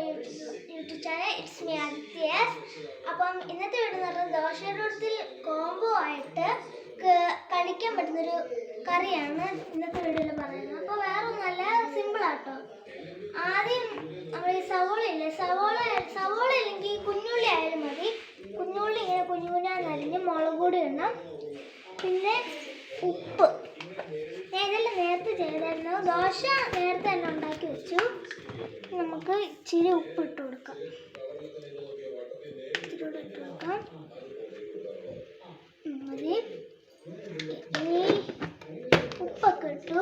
YouTube channel. It's me Adithya's. അപ്പം ഇന്നത്തെ video എന്ന് പറഞ്ഞാൽ ദോശയുടെ കൂട്ടത്തിൽ കോംബോ ആയിട്ട് കഴിക്കാൻ പറ്റുന്നൊരു കറിയാണ് ഇന്നത്തെ വീഡിയോയിൽ പറയുന്നത്. അപ്പോൾ വേറെ ഒന്നല്ല, സിമ്പിളാട്ടോ. ആദ്യം നമ്മൾ ഈ സവോള ഇല്ലേ, സവോള ഇല്ലെങ്കിൽ കുഞ്ഞുള്ളി ആയാലും മതി. കുഞ്ഞുള്ളി ഇങ്ങനെ കുഞ്ഞു കുഞ്ഞാന്ന് അരിഞ്ഞ് മുളക് പൊടി ഇടണം. പിന്നെ ഉപ്പ്. ഞാൻ ഇതെല്ലാം നേരത്തെ ചെയ്തായിരുന്നു. ദോശ നേരത്തെ തന്നെ ഉണ്ടാക്കി വെച്ചു. നമുക്ക് ഇച്ചിരി ഉപ്പ് ഇട്ട് കൊടുക്കാം. മതി. ഇനി ഉപ്പൊക്കെ ഇട്ടു.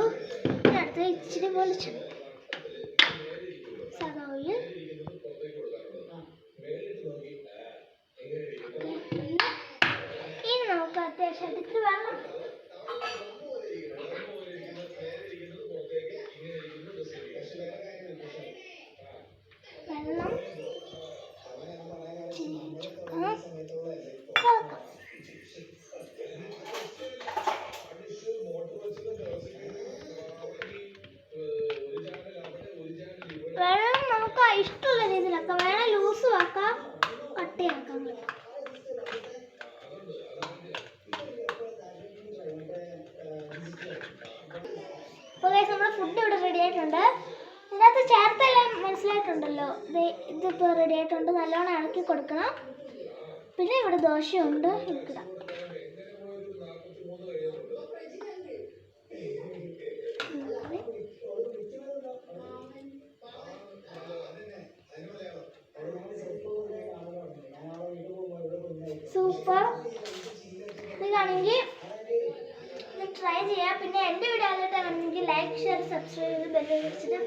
അടുത്ത് ഇച്ചിരി വെളിച്ചെണ്ണ, സാധാ ഓയിൽ. ഇനി നമുക്ക് അത്യാവശ്യം ഇത്തിരി വെള്ളം വെള്ളം നമുക്ക് ഇഷ്ടമുള്ള രീതിയിലാക്കാം. വേണം ലൂസും ആക്കാം, കട്ടിയാക്കാൻ പറ്റും. അപ്പോൾ നമ്മുടെ ഫുഡ് ഇവിടെ റെഡി ആയിട്ടുണ്ട്. ഇതിനകത്ത് ചേർത്തെല്ലാം മനസ്സിലായിട്ടുണ്ടല്ലോ. ഇതിപ്പോൾ റെഡി ആയിട്ടുണ്ട്. നല്ലോണം ഇളക്കി കൊടുക്കണം. പിന്നെ ഇവിടെ ദോശയുണ്ട്, ഇടാം. സൂപ്പർ. ഇതാണെങ്കിൽ ട്രൈ ചെയ്യാം. പിന്നെ എൻ്റെ വീഡിയോ ആദ്യമായിട്ടാണെങ്കിൽ ലൈക്ക്, ഷെയർ, സബ്സ്ക്രൈബ് ചെയ്ത് ബെല്ല് വെച്ചിട്ട്